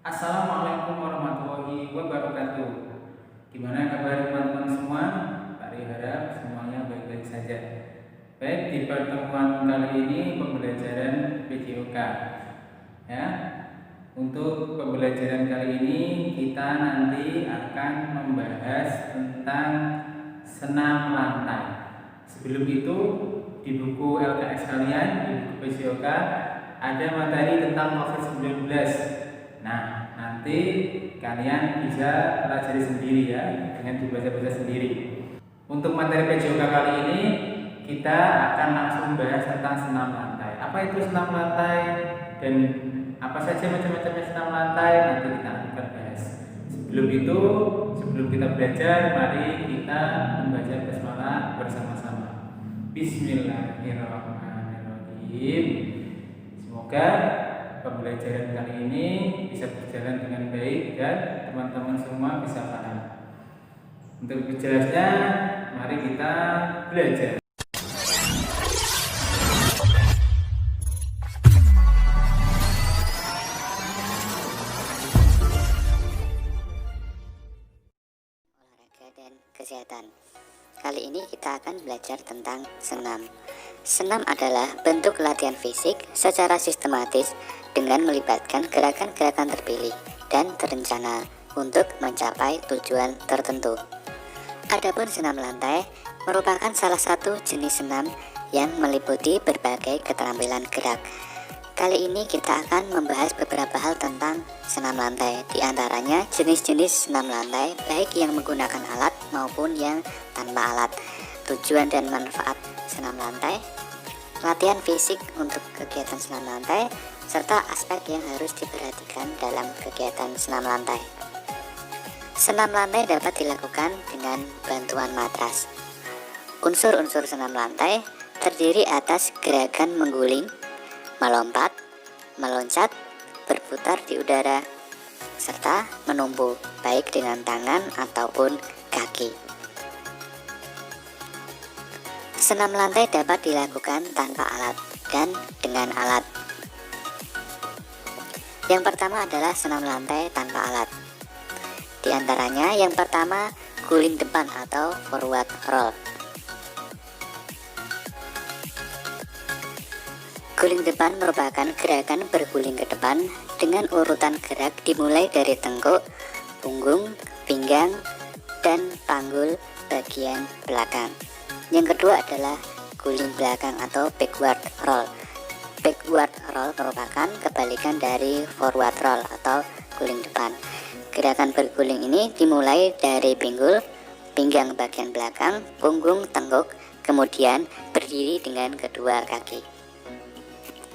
Assalamualaikum warahmatullahi wabarakatuh. Gimana kabar teman-teman semua? Pak harap semuanya baik-baik saja. Baik, di pertemuan kali ini pembelajaran PJOK. Ya, untuk pembelajaran kali ini kita nanti akan membahas tentang senam lantai. Sebelum itu di buku LKS kalian, di buku PJOK ada materi tentang COVID-19. Nah, nanti kalian bisa pelajari sendiri ya, dengan dibaca-baca sendiri. Untuk materi PJOK kali ini kita akan langsung bahas tentang senam lantai. Apa itu senam lantai dan apa saja macam-macamnya senam lantai, nanti kita akan bahas. Sebelum itu, sebelum kita belajar, mari kita membaca basmalah bersama-sama. Bismillahirrahmanirrahim. Semoga pembelajaran kali ini bisa berjalan dengan baik dan teman-teman semua bisa paham. Untuk lebih jelasnya, mari kita belajar. Olahraga dan kesehatan. Kali ini kita akan belajar tentang senam. Senam adalah bentuk latihan fisik secara sistematis dengan melibatkan gerakan-gerakan terpilih dan terencana untuk mencapai tujuan tertentu. Adapun senam lantai merupakan salah satu jenis senam yang meliputi berbagai keterampilan gerak. Kali ini kita akan membahas beberapa hal tentang senam lantai, di antaranya jenis-jenis senam lantai baik yang menggunakan alat maupun yang tanpa alat, tujuan dan manfaat senam lantai, latihan fisik untuk kegiatan senam lantai, serta aspek yang harus diperhatikan dalam kegiatan senam lantai. Senam lantai dapat dilakukan dengan bantuan matras. Unsur-unsur senam lantai terdiri atas gerakan mengguling, melompat, meloncat, berputar di udara, serta menumpu baik dengan tangan ataupun kaki. Senam lantai dapat dilakukan tanpa alat dan dengan alat. Yang pertama adalah senam lantai tanpa alat. Di antaranya yang pertama guling depan atau forward roll. Guling depan merupakan gerakan berguling ke depan dengan urutan gerak dimulai dari tengkuk, punggung, pinggang, dan panggul bagian belakang. Yang kedua adalah guling belakang atau backward roll. Backward roll merupakan kebalikan dari forward roll atau guling depan. Gerakan berguling ini dimulai dari pinggul, pinggang bagian belakang, punggung, tengkuk, kemudian berdiri dengan kedua kaki.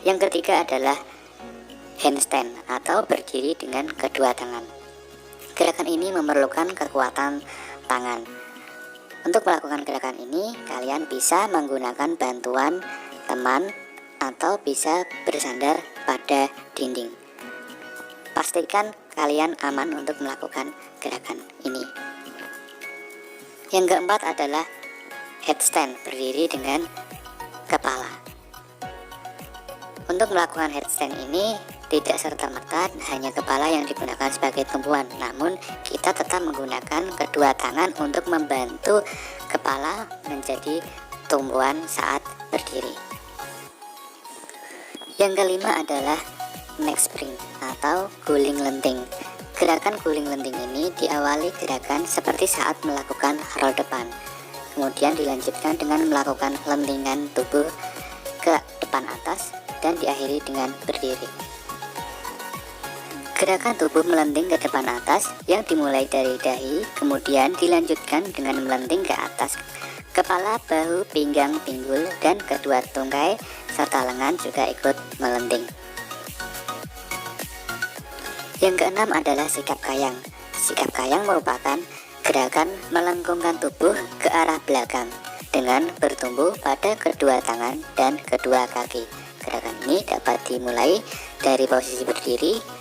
Yang ketiga adalah handstand atau berdiri dengan kedua tangan. Gerakan ini memerlukan kekuatan tangan. Untuk melakukan gerakan ini, kalian bisa menggunakan bantuan teman atau bisa bersandar pada dinding. Pastikan kalian aman untuk melakukan gerakan ini. Yang keempat adalah headstand, berdiri dengan kepala. Untuk melakukan headstand ini tidak serta-merta hanya kepala yang digunakan sebagai tumpuan, namun kita tetap menggunakan kedua tangan untuk membantu kepala menjadi tumpuan saat berdiri. Yang kelima adalah neck spring atau guling lenting. Gerakan guling lenting ini diawali gerakan seperti saat melakukan roll depan, kemudian dilanjutkan dengan melakukan lentingan tubuh ke depan atas dan diakhiri dengan berdiri. Gerakan tubuh melenting ke depan atas yang dimulai dari dahi, kemudian dilanjutkan dengan melenting ke atas kepala, bahu, pinggang, pinggul, dan kedua tungkai serta lengan juga ikut melenting. Yang keenam adalah sikap kayang. Sikap kayang merupakan gerakan melengkungkan tubuh ke arah belakang dengan bertumbuh pada kedua tangan dan kedua kaki. Gerakan ini dapat dimulai dari posisi berdiri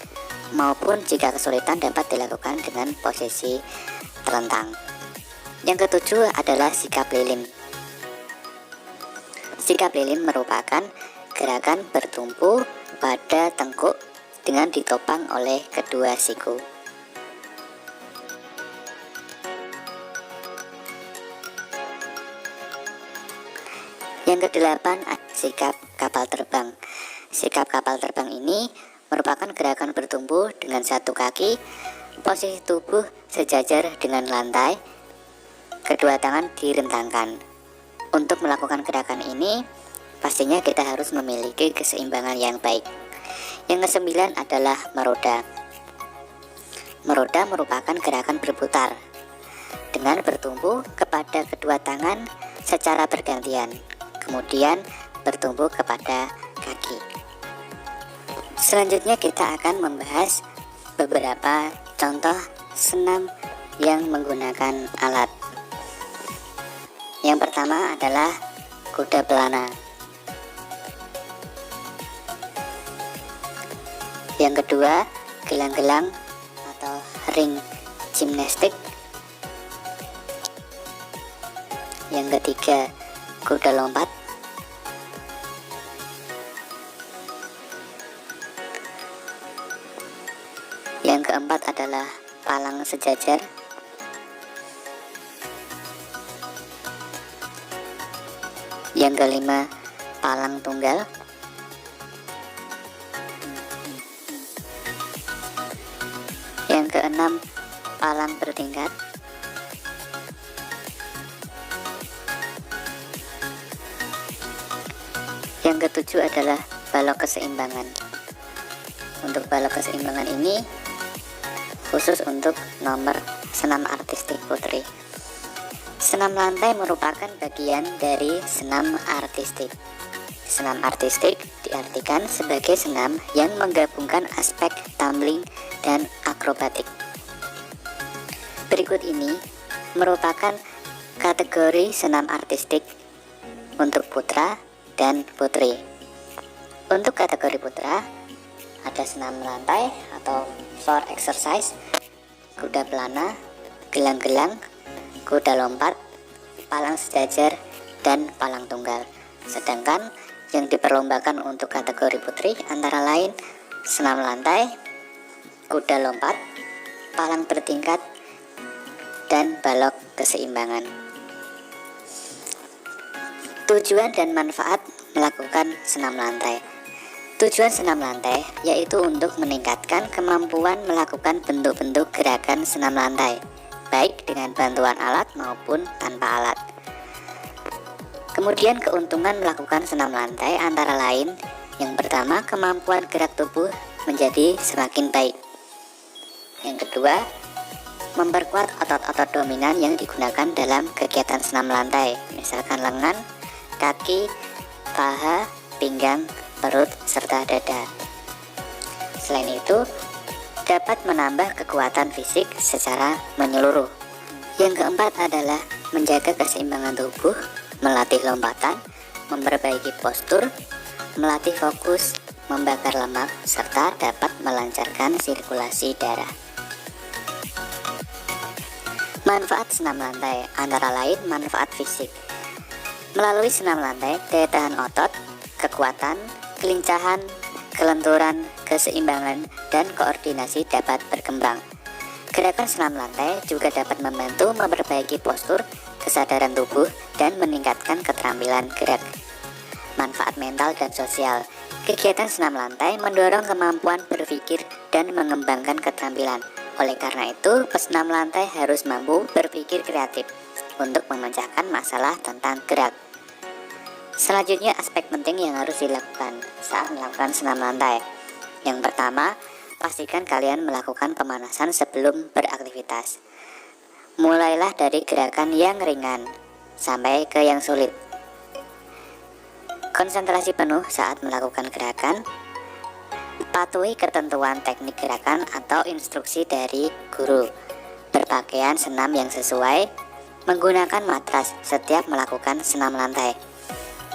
maupun jika kesulitan dapat dilakukan dengan posisi terlentang. Yang ketujuh adalah sikap lilin. Sikap lilin merupakan gerakan bertumpu pada tengkuk dengan ditopang oleh kedua siku. Yang kedelapan, sikap kapal terbang. Sikap kapal terbang ini merupakan gerakan bertumbuh dengan satu kaki, posisi tubuh sejajar dengan lantai, kedua tangan direntangkan. Untuk melakukan gerakan ini, pastinya kita harus memiliki keseimbangan yang baik. Yang kesembilan adalah meroda. Meroda merupakan gerakan berputar dengan bertumbuh kepada kedua tangan secara bergantian, kemudian bertumbuh kepada kaki. Selanjutnya kita akan membahas beberapa contoh senam yang menggunakan alat. Yang pertama adalah kuda pelana. Yang kedua, gelang-gelang atau ring gimnastik. Yang ketiga, kuda lompat. Yang keempat adalah palang sejajar. Yang kelima, palang tunggal. Yang keenam, palang bertingkat. Yang ketujuh adalah balok keseimbangan. Untuk balok keseimbangan ini khusus untuk nomor senam artistik putri. Senam lantai merupakan bagian dari senam artistik. Senam artistik diartikan sebagai senam yang menggabungkan aspek tumbling dan akrobatik. Berikut ini merupakan kategori senam artistik untuk putra dan putri. Untuk kategori putra ada senam lantai atau floor exercise, kuda pelana, gelang-gelang, kuda lompat, palang sejajar, dan palang tunggal. Sedangkan yang diperlombakan untuk kategori putri antara lain senam lantai, kuda lompat, palang bertingkat, dan balok keseimbangan. Tujuan dan manfaat melakukan senam lantai. Tujuan senam lantai yaitu untuk meningkatkan kemampuan melakukan bentuk-bentuk gerakan senam lantai, baik dengan bantuan alat maupun tanpa alat. Kemudian keuntungan melakukan senam lantai antara lain, yang pertama, kemampuan gerak tubuh menjadi semakin baik. Yang kedua, memperkuat otot-otot dominan yang digunakan dalam kegiatan senam lantai, misalkan lengan, kaki, paha, pinggang, perut, serta dada. Selain itu, dapat menambah kekuatan fisik secara menyeluruh. Yang keempat adalah menjaga keseimbangan tubuh, melatih lompatan, memperbaiki postur, melatih fokus, membakar lemak, serta dapat melancarkan sirkulasi darah. Manfaat senam lantai antara lain manfaat fisik. Melalui senam lantai, daya tahan otot, kekuatan, kelincahan, kelenturan, keseimbangan, dan koordinasi dapat berkembang. Gerakan senam lantai juga dapat membantu memperbaiki postur, kesadaran tubuh, dan meningkatkan keterampilan gerak. Manfaat mental dan sosial. Kegiatan senam lantai mendorong kemampuan berpikir dan mengembangkan keterampilan. Oleh karena itu, pesenam lantai harus mampu berpikir kreatif untuk memecahkan masalah tentang gerak. Selanjutnya, aspek penting yang harus dilakukan saat melakukan senam lantai. Yang pertama, pastikan kalian melakukan pemanasan sebelum beraktivitas. Mulailah dari gerakan yang ringan sampai ke yang sulit. Konsentrasi penuh saat melakukan gerakan. Patuhi ketentuan teknik gerakan atau instruksi dari guru. Berpakaian senam yang sesuai. Menggunakan matras setiap melakukan senam lantai.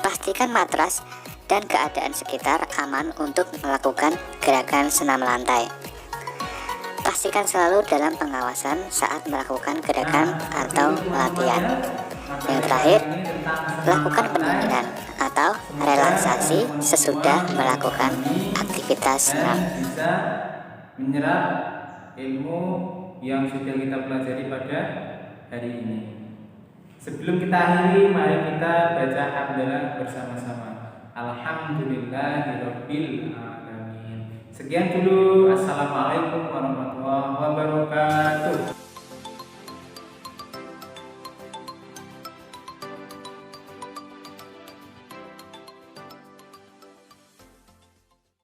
Pastikan matras dan keadaan sekitar aman untuk melakukan gerakan senam lantai. Pastikan selalu dalam pengawasan saat melakukan gerakan atau latihan. Yang terakhir, lakukan pendinginan atau relaksasi sesudah melakukan aktivitas senam. Bisa menyerap ilmu yang sudah kita pelajari pada hari ini. Sebelum kita akhiri, mari kita baca hamdalah bersama-sama. Alhamdulillahirabbil alamin. Sekian dulu. Assalamualaikum warahmatullahi wabarakatuh.